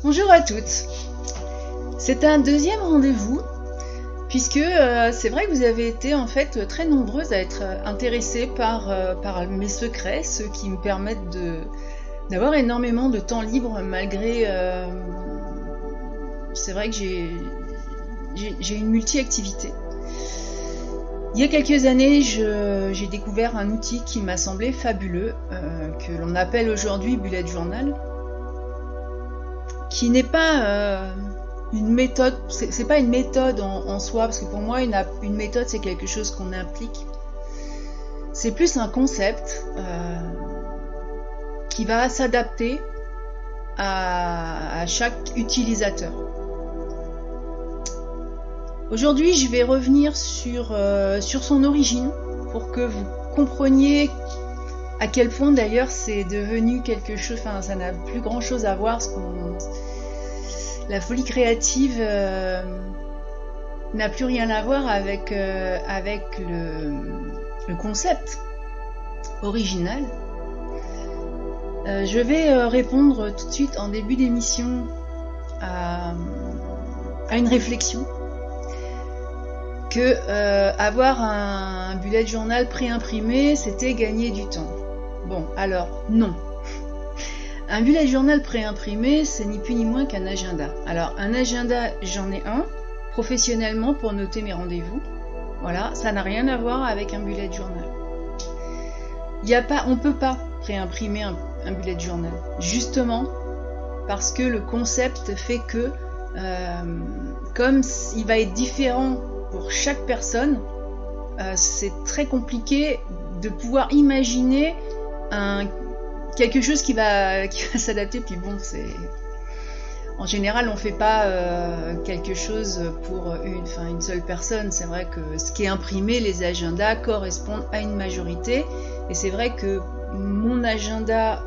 Bonjour à toutes. C'est un deuxième rendez-vous puisque c'est vrai que vous avez été en fait très nombreuses à être intéressées par mes secrets, ceux qui me permettent d'avoir énormément de temps libre malgré... c'est vrai que j'ai une multi-activité. Il y a quelques années, j'ai découvert un outil qui m'a semblé fabuleux, que l'on appelle aujourd'hui Bullet Journal, qui n'est pas une méthode, c'est pas une méthode en soi, parce que pour moi une méthode c'est quelque chose qu'on implique. C'est plus un concept qui va s'adapter à chaque utilisateur. Aujourd'hui, je vais revenir sur son origine pour que vous compreniez à quel point d'ailleurs c'est devenu quelque chose, enfin ça n'a plus grand chose à voir, la folie créative n'a plus rien à voir avec le concept original. Je vais répondre tout de suite en début d'émission à une réflexion que avoir un bullet journal préimprimé, c'était gagner du temps. Bon, alors, non. Un bullet journal préimprimé, c'est ni plus ni moins qu'un agenda. Alors, un agenda, j'en ai un, professionnellement, pour noter mes rendez-vous. Voilà, ça n'a rien à voir avec un bullet journal. On ne peut pas préimprimer un bullet journal. Justement, parce que le concept fait que, comme il va être différent pour chaque personne, c'est très compliqué de pouvoir imaginer quelque chose qui va s'adapter. Puis bon, en général on fait pas quelque chose pour une seule personne. C'est vrai que ce qui est imprimé, les agendas correspondent à une majorité, et c'est vrai que mon agenda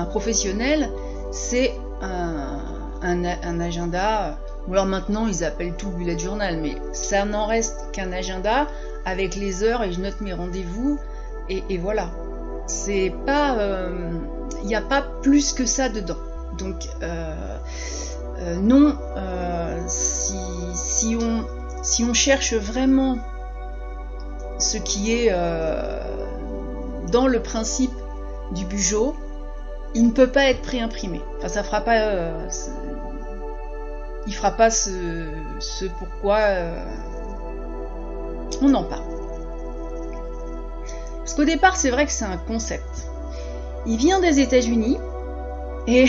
professionnel, c'est un agenda. Ou alors maintenant ils appellent tout bullet journal, mais ça n'en reste qu'un agenda avec les heures, et je note mes rendez-vous, et voilà. C'est pas, il n'y a pas plus que ça dedans. Donc non, si on cherche vraiment ce qui est dans le principe du Bugeaud, il ne peut pas être préimprimé. Enfin, ça fera pas. Il fera pas ce pourquoi on en parle. Parce qu'au départ, c'est vrai que c'est un concept. Il vient des États-Unis et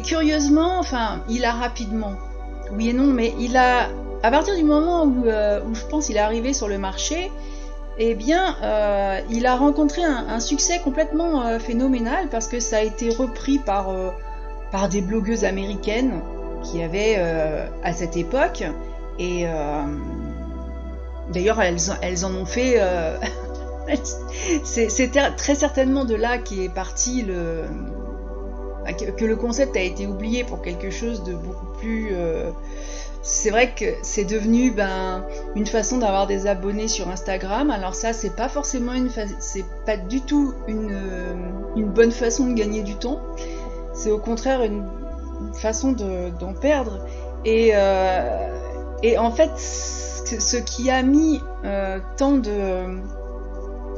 curieusement, enfin, il a rapidement, oui et non, mais à partir du moment où je pense il est arrivé sur le marché, eh bien, il a rencontré un succès complètement phénoménal, parce que ça a été repris par des blogueuses américaines qui avaient à cette époque, et d'ailleurs elles en ont fait c'est très certainement de là qu'est parti que le concept a été oublié pour quelque chose de beaucoup plus c'est vrai que c'est devenu une façon d'avoir des abonnés sur Instagram. Alors ça, c'est pas forcément c'est pas du tout une bonne façon de gagner du temps, c'est au contraire une façon d'en perdre, et en fait ce qui a mis tant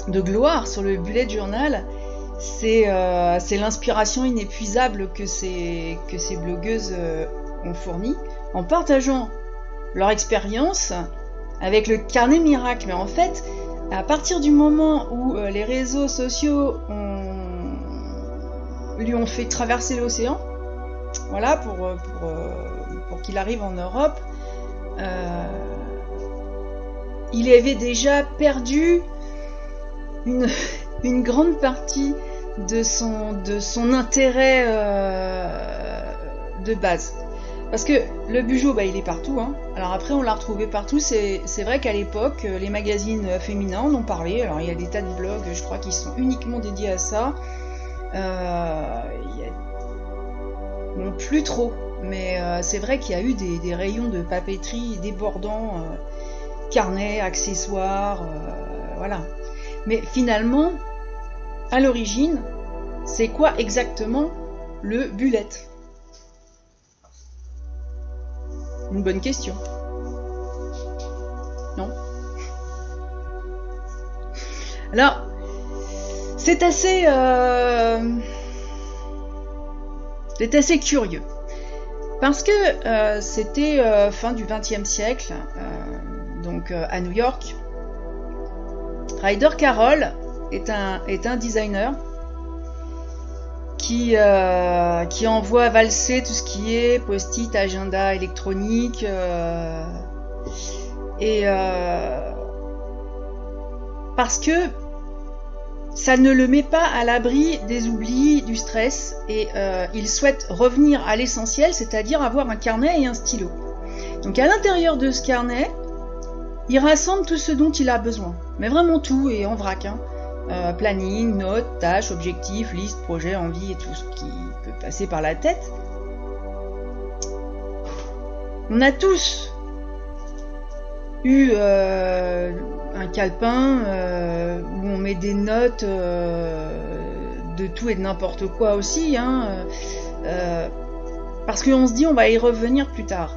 de gloire sur le bullet journal, c'est l'inspiration inépuisable que ces blogueuses ont fournie en partageant leur expérience avec le carnet miracle. Mais en fait, à partir du moment où les réseaux sociaux lui ont fait traverser l'océan, voilà, pour qu'il arrive en Europe, il avait déjà perdu une grande partie de son intérêt de base. Parce que le Bugeaud, il est partout, hein. Alors après, on l'a retrouvé partout. C'est vrai qu'à l'époque, les magazines féminins en ont parlé. Alors il y a des tas de blogs, je crois, qui sont uniquement dédiés à ça. Bon, plus trop, mais c'est vrai qu'il y a eu des rayons de papeterie débordants, carnets, accessoires, voilà. Mais finalement, à l'origine, c'est quoi exactement le bullet? Une bonne question. Non? Alors, c'est assez curieux. Parce que c'était fin du XXe siècle, donc à New York. Ryder Carroll est un designer qui envoie valser tout ce qui est post-it, agenda électronique, parce que ça ne le met pas à l'abri des oublis, du stress, et il souhaite revenir à l'essentiel, c'est-à-dire avoir un carnet et un stylo. Donc à l'intérieur de ce carnet, il rassemble tout ce dont il a besoin, mais vraiment tout, et en vrac, hein. Planning, notes, tâches, objectifs, listes, projets, envies et tout ce qui peut passer par la tête. On a tous eu un calepin où on met des notes de tout et de n'importe quoi aussi, hein, parce qu'on se dit on va y revenir plus tard.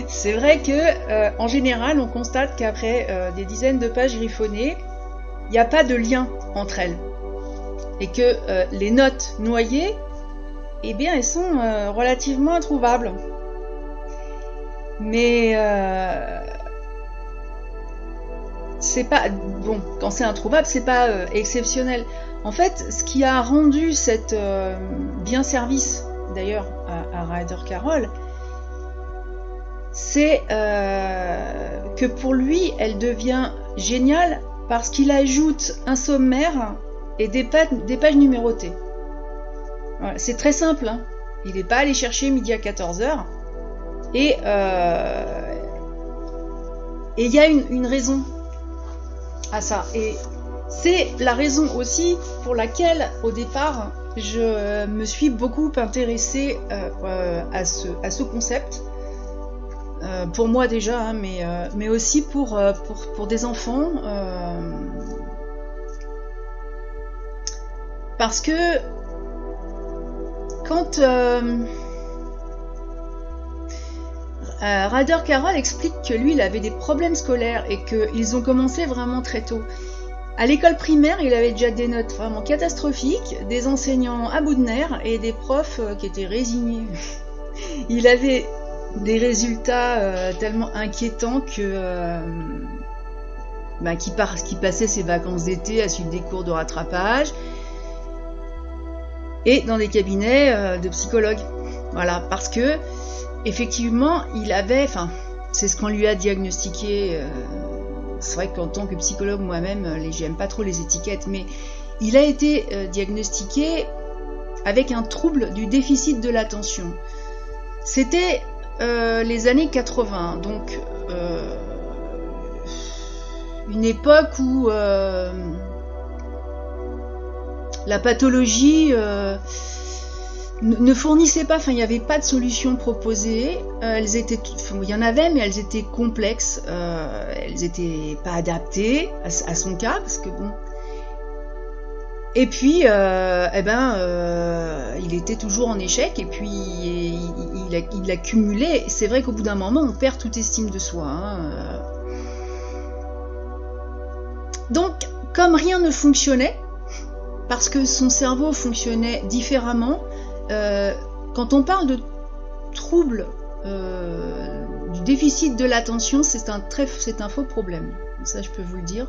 C'est vrai que en général on constate qu'après des dizaines de pages griffonnées, il n'y a pas de lien entre elles, et que les notes noyées, eh bien elles sont relativement introuvables. Mais c'est pas bon, quand c'est introuvable, c'est pas exceptionnel. En fait, ce qui a rendu cette bien service d'ailleurs à Ryder Carroll, c'est que pour lui, elle devient géniale parce qu'il ajoute un sommaire et des pages numérotées. Voilà, c'est très simple, hein. Il n'est pas allé chercher midi à 14h. Et il y a une raison à ça. Et c'est la raison aussi pour laquelle, au départ, je me suis beaucoup intéressée à ce concept. Pour moi déjà, hein, mais aussi pour des enfants. Parce que quand Ryder Carroll explique que lui, il avait des problèmes scolaires et qu'ils ont commencé vraiment très tôt. À l'école primaire, il avait déjà des notes vraiment catastrophiques, des enseignants à bout de nerfs et des profs qui étaient résignés. Il avait des résultats tellement inquiétants que qui passait ses vacances d'été à suivre des cours de rattrapage et dans des cabinets de psychologues. Voilà, parce que effectivement, il avait, c'est ce qu'on lui a diagnostiqué. C'est vrai qu'en tant que psychologue moi-même, j'aime pas trop les étiquettes, mais il a été diagnostiqué avec un trouble du déficit de l'attention. C'était les années 80, donc une époque où la pathologie ne fournissait pas, il n'y avait pas de solution proposée. Elles étaient, il y en avait, mais elles étaient complexes. Elles n'étaient pas adaptées à son cas, parce que bon. Et puis, il était toujours en échec, et puis il accumulait. C'est vrai qu'au bout d'un moment, on perd toute estime de soi. Hein. Donc, comme rien ne fonctionnait, parce que son cerveau fonctionnait différemment, quand on parle de trouble du déficit de l'attention, c'est un faux problème. Ça, je peux vous le dire.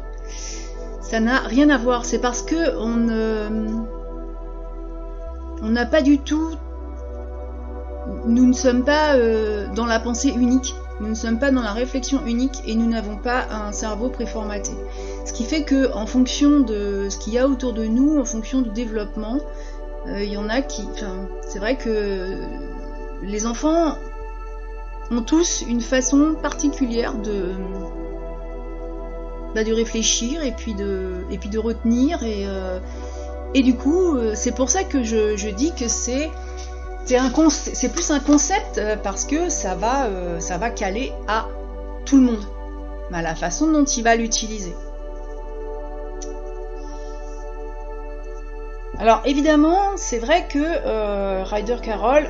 Ça n'a rien à voir. C'est parce que on n'a pas du tout. Nous ne sommes pas dans la pensée unique. Nous ne sommes pas dans la réflexion unique et nous n'avons pas un cerveau préformaté. Ce qui fait que, en fonction de ce qu'il y a autour de nous, en fonction du développement, il y en a qui. C'est vrai que les enfants ont tous une façon particulière de réfléchir et puis de retenir et du coup c'est pour ça que je dis que c'est plus un concept parce que ça va caler à tout le monde, à la façon dont il va l'utiliser. Alors évidemment, c'est vrai que Ryder Carroll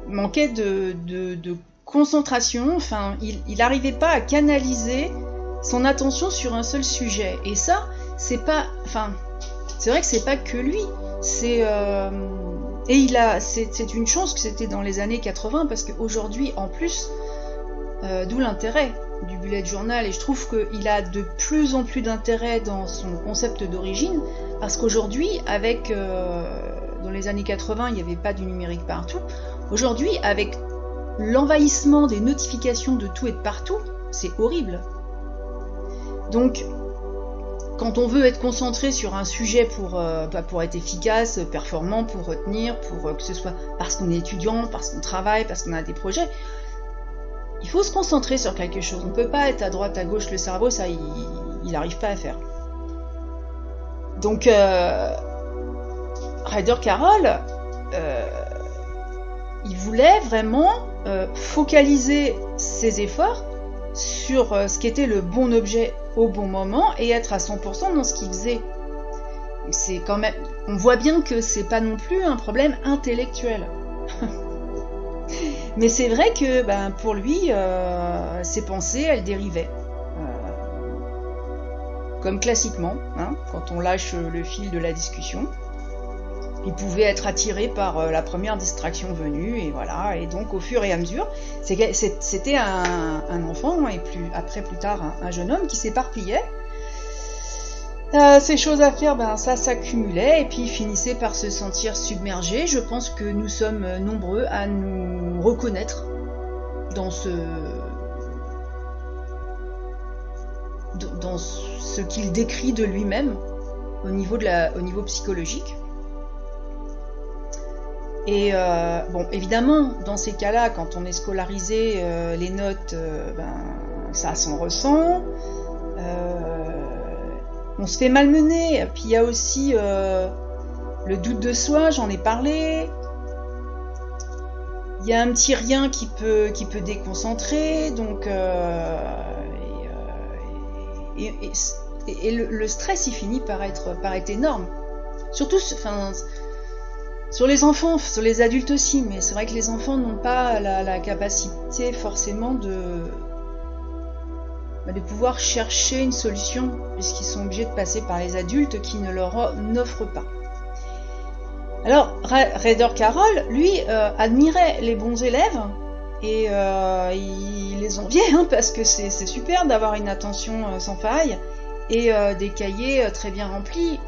manquait de concentration, enfin, il n'arrivait pas à canaliser son attention sur un seul sujet. Et ça, c'est pas, enfin, c'est vrai que c'est pas que lui. C'est c'est une chance que c'était dans les années 80 parce qu'aujourd'hui, en plus, d'où l'intérêt du bullet journal, et je trouve qu'il a de plus en plus d'intérêt dans son concept d'origine, parce qu'aujourd'hui, avec dans les années 80, il n'y avait pas du numérique partout. Aujourd'hui, avec l'envahissement des notifications de tout et de partout, c'est horrible. Donc, quand on veut être concentré sur un sujet pour être efficace, performant, pour retenir, pour que ce soit parce qu'on est étudiant, parce qu'on travaille, parce qu'on a des projets, il faut se concentrer sur quelque chose. On ne peut pas être à droite, à gauche, le cerveau, ça, il n'arrive pas à faire. Donc, Ryder Carroll, il voulait vraiment focaliser ses efforts sur ce qui était le bon objet au bon moment et être à 100% dans ce qu'il faisait. C'est quand même, on voit bien que c'est pas non plus un problème intellectuel. Mais c'est vrai que pour lui, ses pensées, elles dérivaient. Comme classiquement, hein, quand on lâche le fil de la discussion. Il pouvait être attiré par la première distraction venue, et voilà. Et donc, au fur et à mesure, c'était un enfant, et plus tard, un jeune homme qui s'éparpillait. Ces choses à faire, ça s'accumulait, et puis il finissait par se sentir submergé. Je pense que nous sommes nombreux à nous reconnaître dans ce qu'il décrit de lui-même au niveau psychologique. Et bon, évidemment, dans ces cas-là, quand on est scolarisé, les notes, ça s'en ressent. On se fait malmener. Puis il y a aussi le doute de soi, j'en ai parlé. Il y a un petit rien qui peut déconcentrer. Donc, le stress, il finit par être énorme. Surtout, sur les enfants, sur les adultes aussi, mais c'est vrai que les enfants n'ont pas la capacité forcément de pouvoir chercher une solution, puisqu'ils sont obligés de passer par les adultes qui ne leur offrent pas. Alors, Ryder Carroll, lui, admirait les bons élèves, et il les enviait, hein, parce que c'est super d'avoir une attention sans faille, et des cahiers très bien remplis.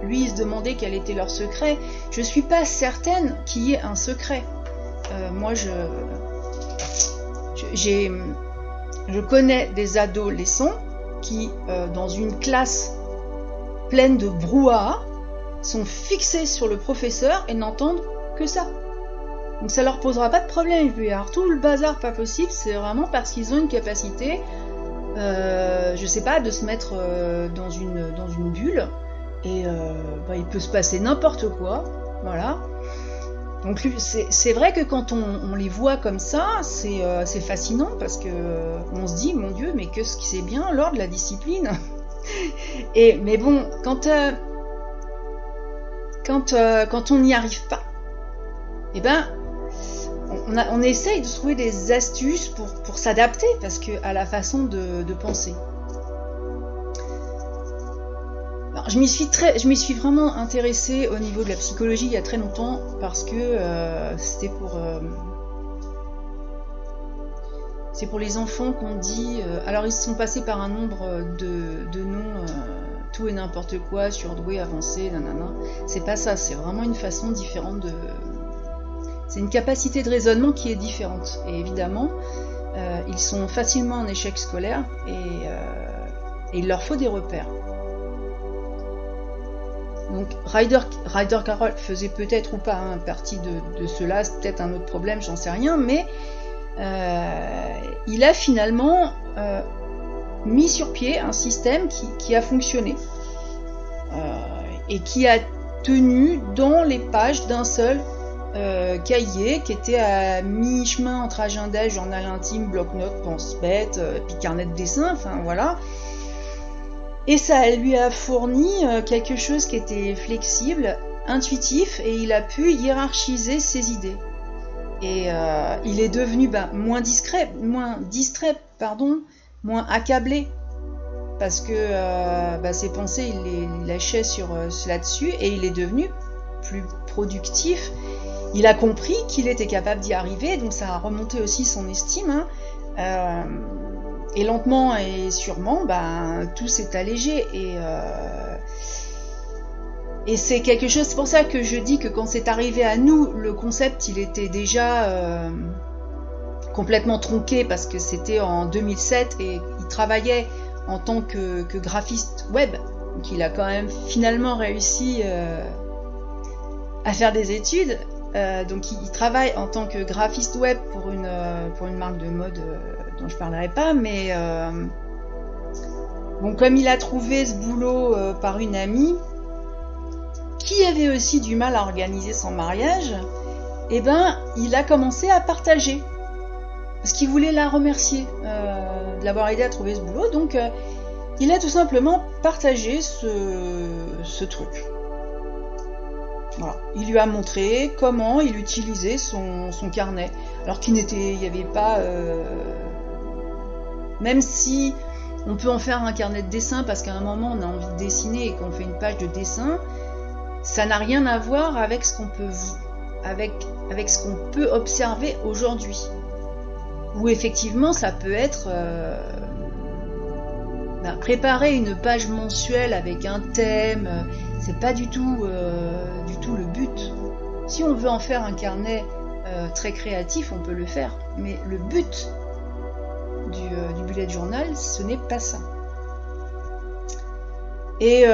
Lui, il se demandait quel était leur secret. Je suis pas certaine qu'il y ait un secret. Moi, je connais des adolescents qui, dans une classe pleine de brouhaha, sont fixés sur le professeur et n'entendent que ça. Donc ça leur posera pas de problème. Il peut y avoir tout le bazar pas possible. C'est vraiment parce qu'ils ont une capacité, je sais pas, de se mettre dans une bulle. Et il peut se passer n'importe quoi, voilà. Donc c'est vrai que quand on les voit comme ça, c'est fascinant parce que on se dit, mon Dieu, mais qu'est-ce que c'est bien l'ordre de la discipline. Mais bon, quand on n'y arrive pas, on essaye de trouver des astuces pour s'adapter parce que à la façon de penser. Alors, je m'y suis vraiment intéressée au niveau de la psychologie il y a très longtemps parce que c'est pour les enfants qu'on dit. Alors ils se sont passés par un nombre de noms, tout et n'importe quoi, surdoué, avancé, nanana. C'est pas ça, c'est vraiment une façon différente de. C'est une capacité de raisonnement qui est différente. Et évidemment, ils sont facilement en échec scolaire et il leur faut des repères. Donc Ryder Carroll faisait peut-être ou pas partie de cela, c'est peut-être un autre problème, j'en sais rien, mais il a finalement mis sur pied un système qui a fonctionné et qui a tenu dans les pages d'un seul cahier qui était à mi-chemin entre agenda, journal intime, bloc-notes, pense-bête, puis carnet de dessin, enfin voilà. Et ça lui a fourni quelque chose qui était flexible, intuitif, et il a pu hiérarchiser ses idées. Et il est devenu moins distrait, moins accablé, parce que ses pensées, il les lâchait là-dessus, et il est devenu plus productif. Il a compris qu'il était capable d'y arriver, donc ça a remonté aussi son estime. Et lentement et sûrement, tout s'est allégé. Et c'est quelque chose, c'est pour ça que je dis que quand c'est arrivé à nous, le concept, il était déjà complètement tronqué, parce que c'était en 2007 et il travaillait en tant que graphiste web. Donc il a quand même finalement réussi à faire des études. Donc il travaille en tant que graphiste web pour une marque de mode dont je parlerai pas, mais bon, comme il a trouvé ce boulot par une amie qui avait aussi du mal à organiser son mariage, il a commencé à partager, parce qu'il voulait la remercier de l'avoir aidé à trouver ce boulot. Donc il a tout simplement partagé ce truc. Voilà. Il lui a montré comment il utilisait son carnet, alors qu'il n'y avait pas... Même si on peut en faire un carnet de dessin, parce qu'à un moment on a envie de dessiner et qu'on fait une page de dessin, ça n'a rien à voir avec ce qu'on peut observer aujourd'hui. Où effectivement ça peut être... préparer une page mensuelle avec un thème, c'est pas du tout le but. Si on veut en faire un carnet très créatif, on peut le faire, mais le but du bullet journal, ce n'est pas ça. Et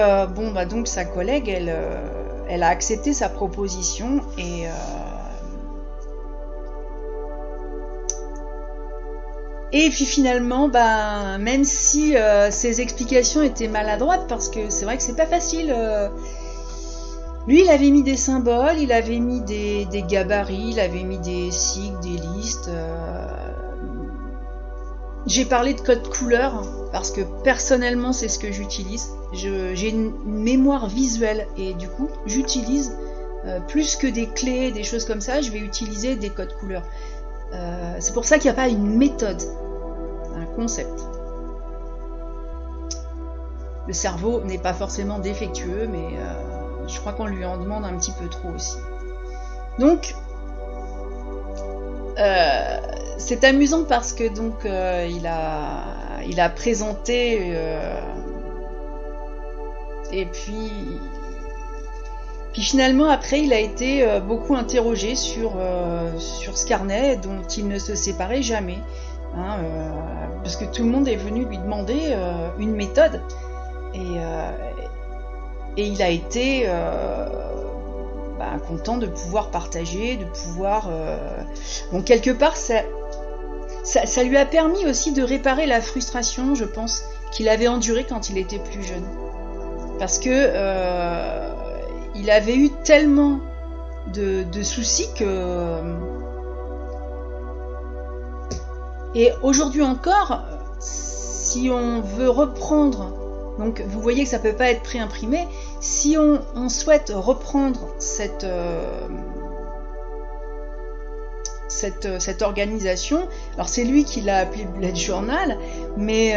donc sa collègue, elle a accepté sa proposition, et puis finalement, même si ses explications étaient maladroites, parce que c'est vrai que c'est pas facile. Lui, il avait mis des symboles, il avait mis des gabarits, il avait mis des sigles, des listes. J'ai parlé de code couleur, parce que personnellement, c'est ce que j'utilise. J'ai une mémoire visuelle, et du coup, j'utilise plus que des clés, des choses comme ça, je vais utiliser des codes couleurs. C'est pour ça qu'il n'y a pas une méthode, un concept. Le cerveau n'est pas forcément défectueux, mais je crois qu'on lui en demande un petit peu trop aussi. Donc, c'est amusant parce que donc il a présenté et puis finalement après il a été beaucoup interrogé sur ce carnet dont il ne se séparait jamais, parce que tout le monde est venu lui demander une méthode, et il a été content de pouvoir partager, de pouvoir bon, quelque part ça lui a permis aussi de réparer la frustration, je pense, qu'il avait endurée quand il était plus jeune, parce que il avait eu tellement de soucis que... Et aujourd'hui encore, si on veut reprendre... Donc vous voyez que ça peut pas être préimprimé. Si on souhaite reprendre cette organisation, alors c'est lui qui l'a appelé Bullet Journal, mais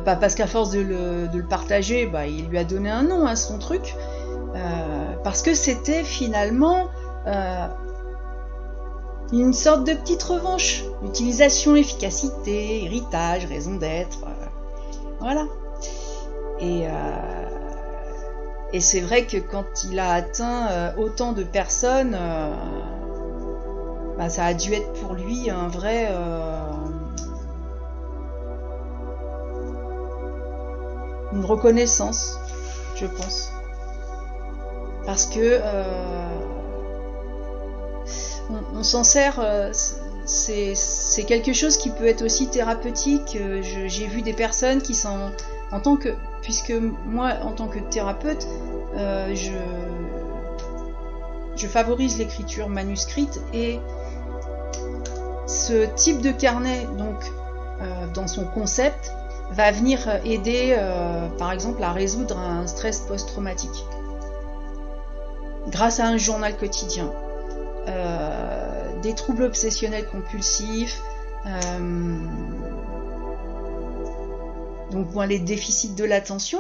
parce qu'à force de le partager, il lui a donné un nom à son truc, parce que c'était finalement une sorte de petite revanche, utilisation, efficacité, héritage, raison d'être, voilà. Et c'est vrai que quand il a atteint autant de personnes, ça a dû être pour lui un vrai... une reconnaissance, je pense. Parce que on s'en sert... c'est quelque chose qui peut être aussi thérapeutique. J'ai vu des personnes qui sont... puisque moi, en tant que thérapeute, je favorise l'écriture manuscrite, et ce type de carnet, donc dans son concept, va venir aider, par exemple, à résoudre un stress post-traumatique grâce à un journal quotidien, des troubles obsessionnels compulsifs, donc bon, les déficits de l'attention.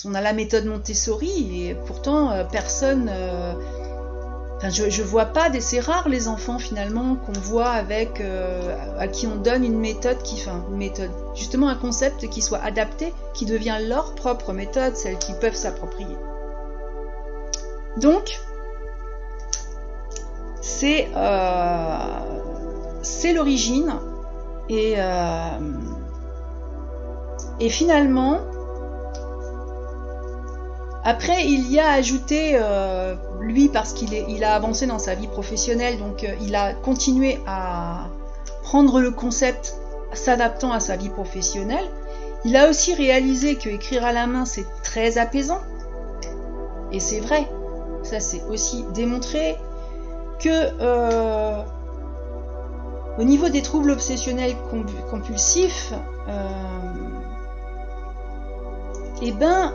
On a la méthode Montessori et pourtant personne... je vois pas, c'est rare les enfants finalement qu'on voit avec à qui on donne une méthode justement un concept qui soit adapté, qui devient leur propre méthode, celle qu'ils peuvent s'approprier. Donc c'est l'origine et finalement après, il y a ajouté, lui, parce qu'il a avancé dans sa vie professionnelle, donc il a continué à prendre le concept s'adaptant à sa vie professionnelle. Il a aussi réalisé que écrire à la main, c'est très apaisant. Et c'est vrai, ça c'est aussi démontré que au niveau des troubles obsessionnels compulsifs, eh ben,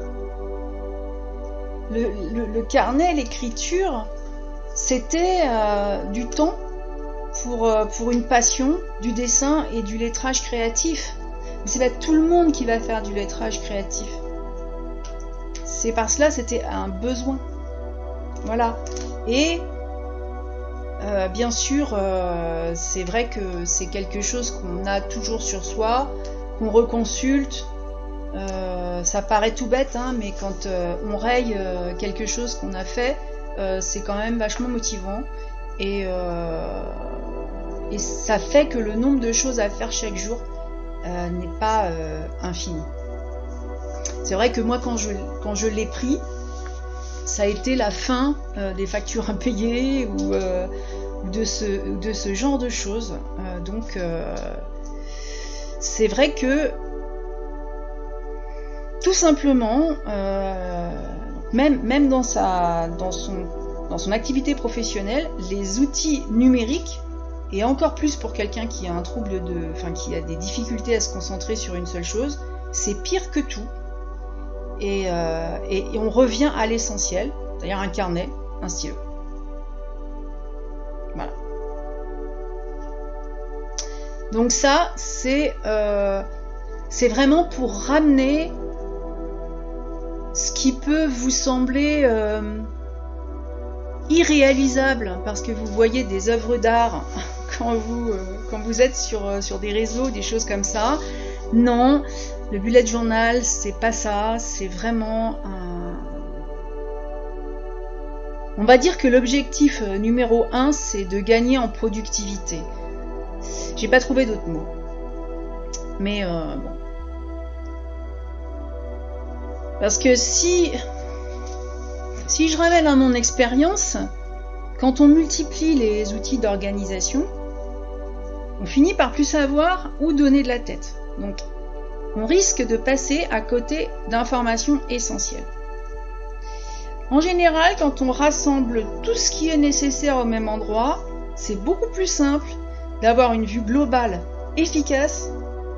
le carnet, l'écriture, c'était du temps pour une passion, du dessin et du lettrage créatif. Mais c'est pas tout le monde qui va faire du lettrage créatif. C'est parce que là, c'était un besoin. Voilà. Et bien sûr, c'est vrai que c'est quelque chose qu'on a toujours sur soi, qu'on reconsulte. Ça paraît tout bête, hein, mais quand on raye quelque chose qu'on a fait, c'est quand même vachement motivant et ça fait que le nombre de choses à faire chaque jour n'est pas infini. C'est vrai que moi, quand je l'ai pris, ça a été la fin des factures impayées ou de ce genre de choses. Donc, c'est vrai que tout simplement, même dans son activité professionnelle, les outils numériques, et encore plus pour quelqu'un qui a un trouble qui a des difficultés à se concentrer sur une seule chose, c'est pire que tout. Et on revient à l'essentiel, c'est-à-dire un carnet, un stylo. Voilà. Donc ça, c'est vraiment pour ramener ce qui peut vous sembler irréalisable, parce que vous voyez des œuvres d'art quand vous êtes sur des réseaux, des choses comme ça. Non, le bullet journal, c'est pas ça, c'est vraiment On va dire que l'objectif numéro 1, c'est de gagner en productivité. J'ai pas trouvé d'autres mots. Mais bon. Parce que si je ramène à mon expérience, quand on multiplie les outils d'organisation, on finit par plus savoir où donner de la tête. Donc, on risque de passer à côté d'informations essentielles. En général, quand on rassemble tout ce qui est nécessaire au même endroit, c'est beaucoup plus simple d'avoir une vue globale, efficace,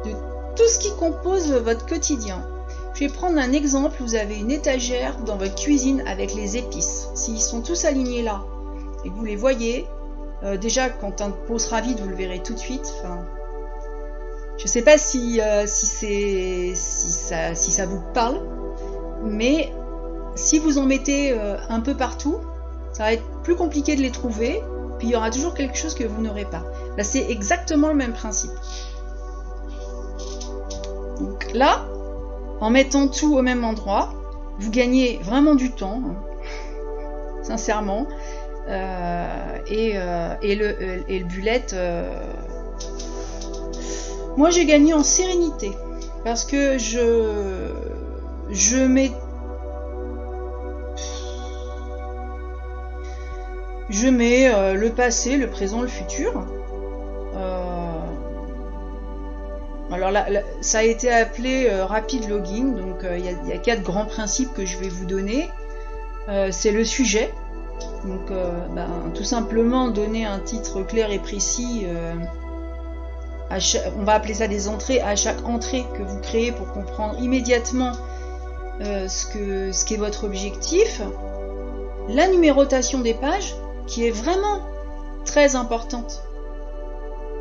de tout ce qui compose votre quotidien. Je vais prendre un exemple. Vous avez une étagère dans votre cuisine avec les épices. S'ils sont tous alignés là, et que vous les voyez, déjà quand un pot sera vide, vous le verrez tout de suite. Enfin, je ne sais pas si ça vous parle, mais si vous en mettez un peu partout, ça va être plus compliqué de les trouver, puis il y aura toujours quelque chose que vous n'aurez pas. Là, c'est exactement le même principe. Donc là, en mettant tout au même endroit, vous gagnez vraiment du temps, hein, sincèrement. Et le bullet, moi j'ai gagné en sérénité, parce que je mets le passé, le présent, le futur. Alors là, ça a été appelé rapid logging, donc il y a 4 grands principes que je vais vous donner. C'est le sujet, donc tout simplement donner un titre clair et précis on va appeler ça des entrées, à chaque entrée que vous créez pour comprendre immédiatement ce qu'est votre objectif. La numérotation des pages, qui est vraiment très importante.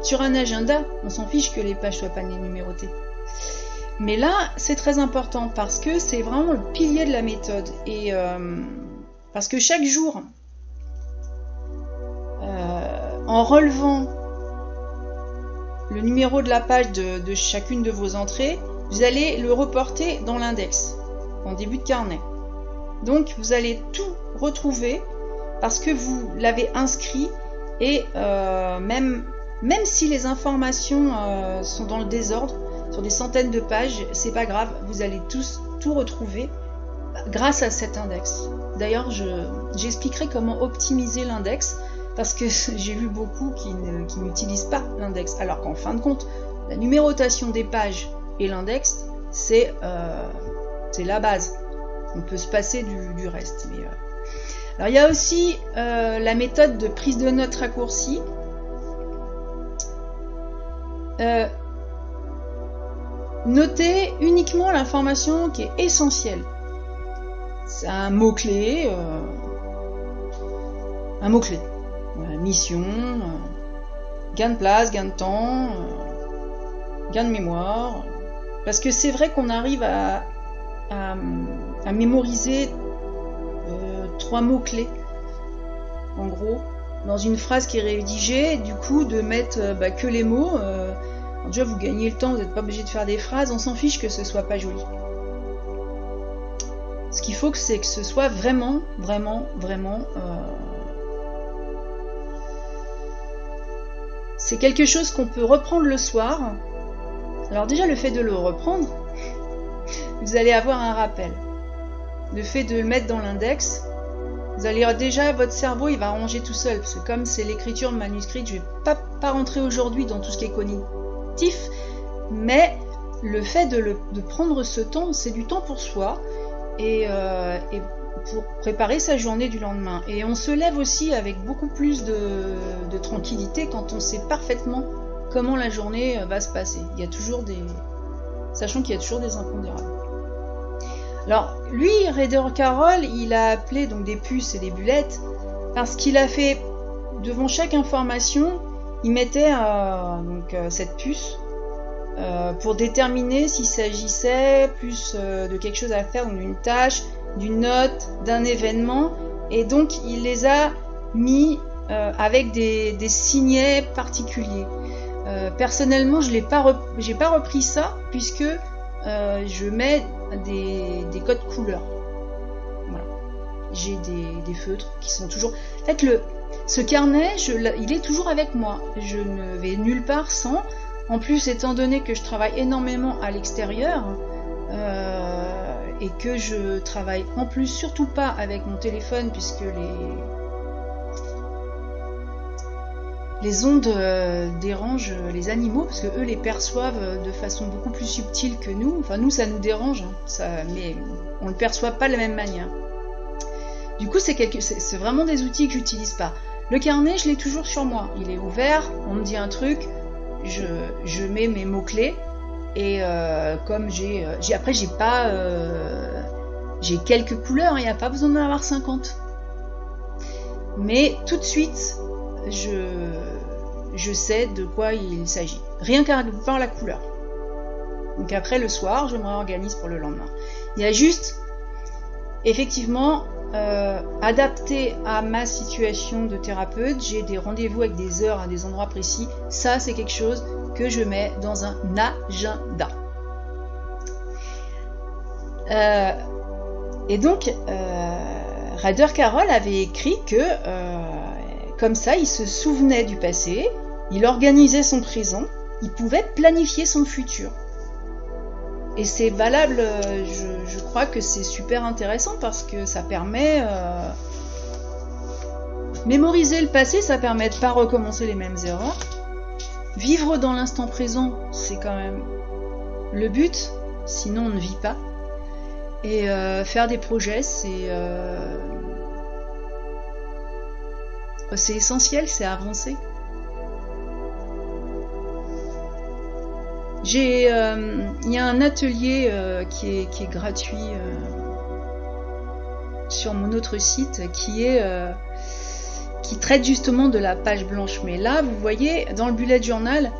Sur un agenda, on s'en fiche que les pages soient pas numérotées. Mais là, c'est très important parce que c'est vraiment le pilier de la méthode. Et parce que chaque jour, en relevant le numéro de la page de chacune de vos entrées, vous allez le reporter dans l'index, en début de carnet. Donc vous allez tout retrouver parce que vous l'avez inscrit et même si les informations sont dans le désordre, sur des centaines de pages, c'est pas grave, vous allez tout retrouver grâce à cet index. D'ailleurs, j'expliquerai comment optimiser l'index parce que j'ai vu beaucoup qui n'utilisent pas l'index, alors qu'en fin de compte, la numérotation des pages et l'index, c'est la base. On peut se passer du reste. Mais, alors, il y a aussi la méthode de prise de notes raccourcie. Notez uniquement l'information qui est essentielle. C'est un mot-clé. Mission, gain de place, gain de temps, gain de mémoire. Parce que c'est vrai qu'on arrive à mémoriser 3 mots-clés, en gros, dans une phrase qui est rédigée, du coup, de mettre que les mots. Déjà, vous gagnez le temps, vous n'êtes pas obligé de faire des phrases, on s'en fiche que ce soit pas joli. Ce qu'il faut, c'est que ce soit vraiment, c'est quelque chose qu'on peut reprendre le soir. Alors déjà, le fait de le reprendre, vous allez avoir un rappel. Le fait de le mettre dans l'index, vous allez déjà, votre cerveau, il va ranger tout seul. Parce que comme c'est l'écriture manuscrite, je ne vais pas rentrer aujourd'hui dans tout ce qui est cognitif, mais le fait de prendre ce temps, c'est du temps pour soi et pour préparer sa journée du lendemain. Et on se lève aussi avec beaucoup plus de tranquillité quand on sait parfaitement comment la journée va se passer. Il y a toujours sachant qu'il y a toujours des impondérables. Alors, lui, Raider Carroll, il a appelé donc des puces et des bulettes parce qu'il a fait, devant chaque information, il mettait cette puce pour déterminer s'il s'agissait plus de quelque chose à faire, donc d'une tâche, d'une note, d'un événement, et donc il les a mis avec des signets particuliers. Personnellement, j'ai pas repris ça puisque je mets des codes couleurs. Voilà. J'ai des feutres qui sont toujours. En fait, ce carnet, il est toujours avec moi. Je ne vais nulle part sans. En plus, étant donné que je travaille énormément à l'extérieur et que je travaille en plus surtout pas avec mon téléphone puisque les ondes dérangent les animaux parce que eux les perçoivent de façon beaucoup plus subtile que nous. Enfin, nous, ça nous dérange, mais on ne le perçoit pas de la même manière. Du coup, c'est vraiment des outils que j'utilise pas. Le carnet, je l'ai toujours sur moi. Il est ouvert, on me dit un truc, je mets mes mots-clés et comme j'ai quelques couleurs, il n'y a pas besoin d'en avoir 50. Mais tout de suite, je sais de quoi il s'agit. Rien qu'à par la couleur. Donc après, le soir, je me réorganise pour le lendemain. Il y a juste, effectivement, adapté à ma situation de thérapeute, j'ai des rendez-vous avec des heures à des endroits précis. Ça, c'est quelque chose que je mets dans un agenda. Et donc, Raider Carroll avait écrit que comme ça, il se souvenait du passé, il organisait son présent, il pouvait planifier son futur. Et c'est valable, je crois que c'est super intéressant parce que ça permet... mémoriser le passé, ça permet de ne pas recommencer les mêmes erreurs. Vivre dans l'instant présent, c'est quand même le but, sinon on ne vit pas. Et faire des projets, c'est essentiel, c'est avancer. Il y a un atelier qui est gratuit sur mon autre site qui traite justement de la page blanche. Mais là, vous voyez, dans le bullet journal,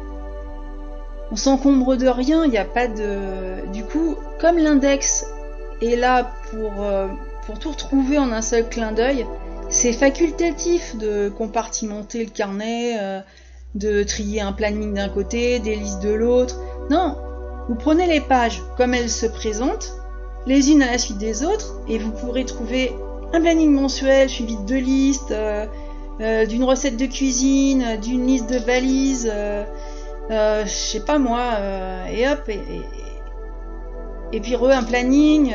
on s'encombre de rien, il n'y a pas de... Du coup, comme l'index est là pour tout retrouver en un seul clin d'œil, c'est facultatif de compartimenter le carnet, de trier un planning d'un côté, des listes de l'autre. Non, vous prenez les pages comme elles se présentent, les unes à la suite des autres, et vous pourrez trouver un planning mensuel suivi de 2 listes, d'une recette de cuisine, d'une liste de balises, je sais pas moi, et hop, et puis un planning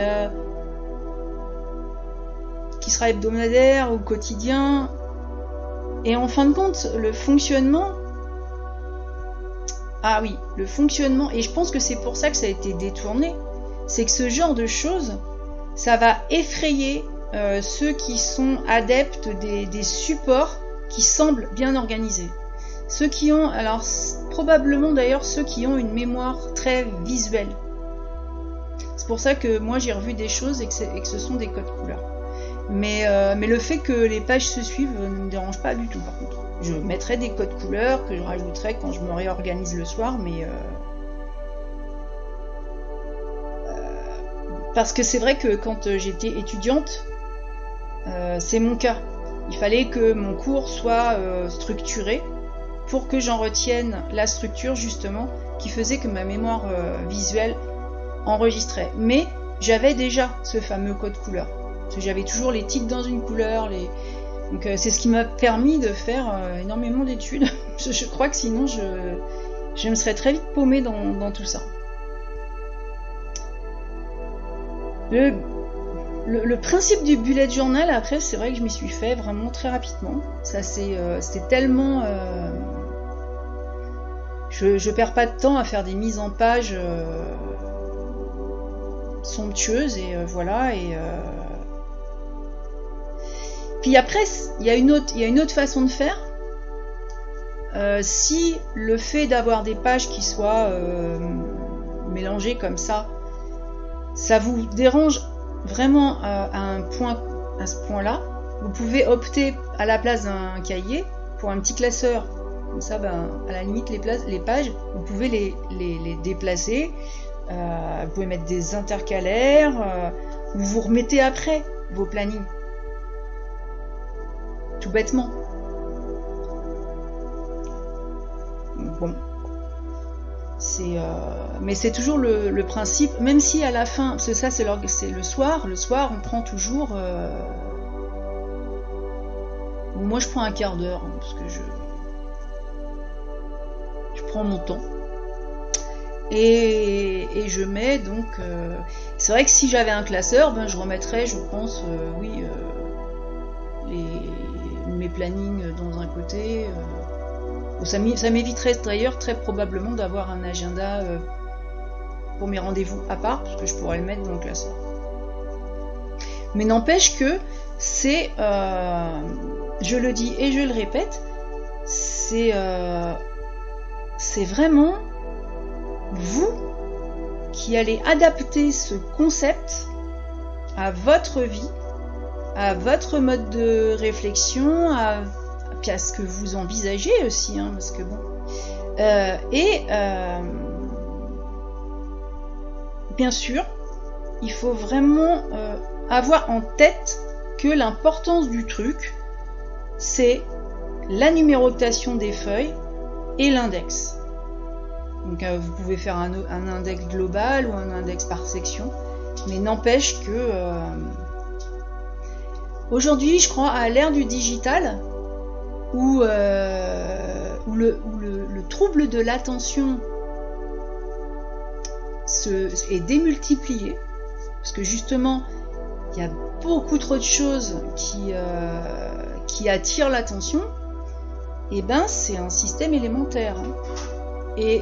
qui sera hebdomadaire ou quotidien. Et en fin de compte, le fonctionnement, ah oui, le fonctionnement, et je pense que c'est pour ça que ça a été détourné, c'est que ce genre de choses, ça va effrayer ceux qui sont adeptes des supports qui semblent bien organisés. Ceux qui ont, alors probablement d'ailleurs ceux qui ont une mémoire très visuelle. C'est pour ça que moi j'ai revu des choses et que ce sont des codes couleurs. Mais le fait que les pages se suivent ne me dérange pas du tout par contre. Je mettrai des codes couleurs que je rajouterai quand je me réorganise le soir, mais parce que c'est vrai que quand j'étais étudiante, c'est mon cas. Il fallait que mon cours soit structuré pour que j'en retienne la structure justement qui faisait que ma mémoire visuelle enregistrait. Mais j'avais déjà ce fameux code couleur. Parce que j'avais toujours les titres dans une couleur. Donc c'est ce qui m'a permis de faire énormément d'études. Je crois que sinon je me serais très vite paumée dans tout ça. Le principe du bullet journal, après, c'est vrai que je m'y suis fait vraiment très rapidement. Ça, c'était tellement... Je perds pas de temps à faire des mises en page somptueuses, et voilà. Puis après, il y a une autre façon de faire. Si le fait d'avoir des pages qui soient mélangées comme ça vous dérange vraiment à ce point-là, vous pouvez opter à la place d'un cahier pour un petit classeur. Comme ça, à la limite, les pages, vous pouvez les déplacer. Vous pouvez mettre des intercalaires. Vous remettez après vos plannings. Tout bêtement. Bon. Mais c'est toujours le principe, même si à la fin, parce que ça c'est le soir on prend toujours... moi je prends un quart d'heure, hein, parce que je prends mon temps. Et je mets donc... c'est vrai que si j'avais un classeur, je remettrais, je pense, mes plannings dans un côté... Ça m'éviterait d'ailleurs très probablement d'avoir un agenda pour mes rendez-vous à part, parce que je pourrais le mettre dans le classeur. Mais n'empêche que c'est, je le dis et je le répète, c'est vraiment vous qui allez adapter ce concept à votre vie, à votre mode de réflexion, à ce que vous envisagez aussi, hein, parce que bon. Bien sûr, il faut vraiment avoir en tête que l'importance du truc, c'est la numérotation des feuilles et l'index. Donc vous pouvez faire un index global ou un index par section, mais n'empêche que aujourd'hui, je crois, à l'ère du digital, où le trouble de l'attention est démultiplié, parce que justement il y a beaucoup trop de choses qui attirent l'attention, et c'est un système élémentaire, hein. Et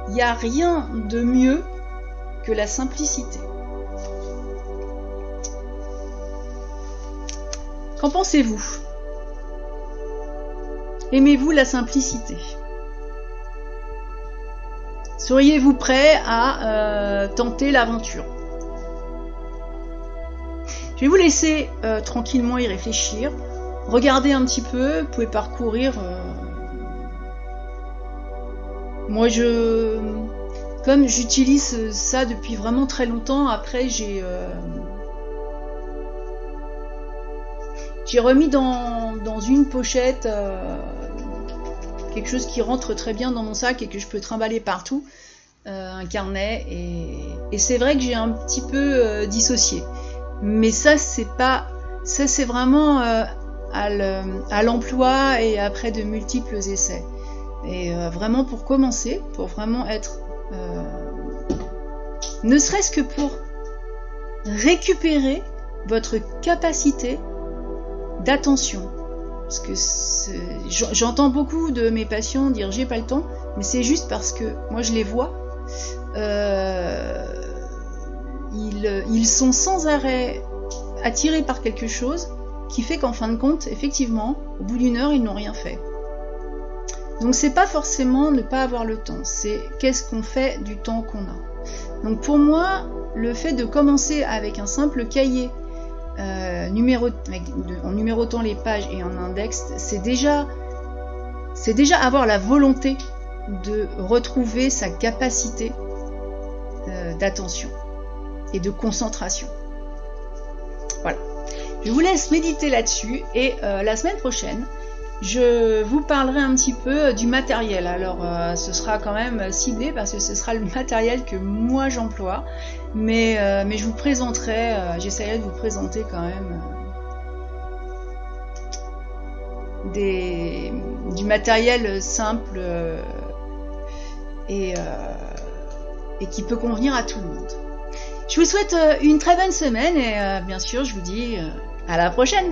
il n'y a rien de mieux que la simplicité. Qu'en pensez-vous ? Aimez-vous la simplicité ? Seriez-vous prêt à tenter l'aventure? Je vais vous laisser tranquillement y réfléchir. Regardez un petit peu, vous pouvez parcourir. Moi, comme j'utilise ça depuis vraiment très longtemps, après j'ai remis dans une pochette quelque chose qui rentre très bien dans mon sac et que je peux trimballer partout, un carnet, et c'est vrai que j'ai un petit peu dissocié. Mais ça c'est vraiment à l'emploi et après de multiples essais. Et vraiment pour commencer, pour vraiment être ne serait-ce que pour récupérer votre capacité d'attention. Parce que j'entends beaucoup de mes patients dire j'ai pas le temps, mais c'est juste parce que moi je les vois, ils sont sans arrêt attirés par quelque chose qui fait qu'en fin de compte, effectivement, au bout d'une heure, ils n'ont rien fait. Donc c'est pas forcément ne pas avoir le temps, c'est qu'est-ce qu'on fait du temps qu'on a. Donc pour moi, le fait de commencer avec un simple cahier en numérotant les pages et en index, c'est déjà avoir la volonté de retrouver sa capacité d'attention et de concentration. Voilà. Je vous laisse méditer là-dessus et la semaine prochaine, je vous parlerai un petit peu du matériel. Alors ce sera quand même ciblé parce que ce sera le matériel que moi j'emploie, mais je vous présenterai, j'essaierai de vous présenter quand même du matériel simple et qui peut convenir à tout le monde. Je vous souhaite une très bonne semaine et bien sûr je vous dis à la prochaine.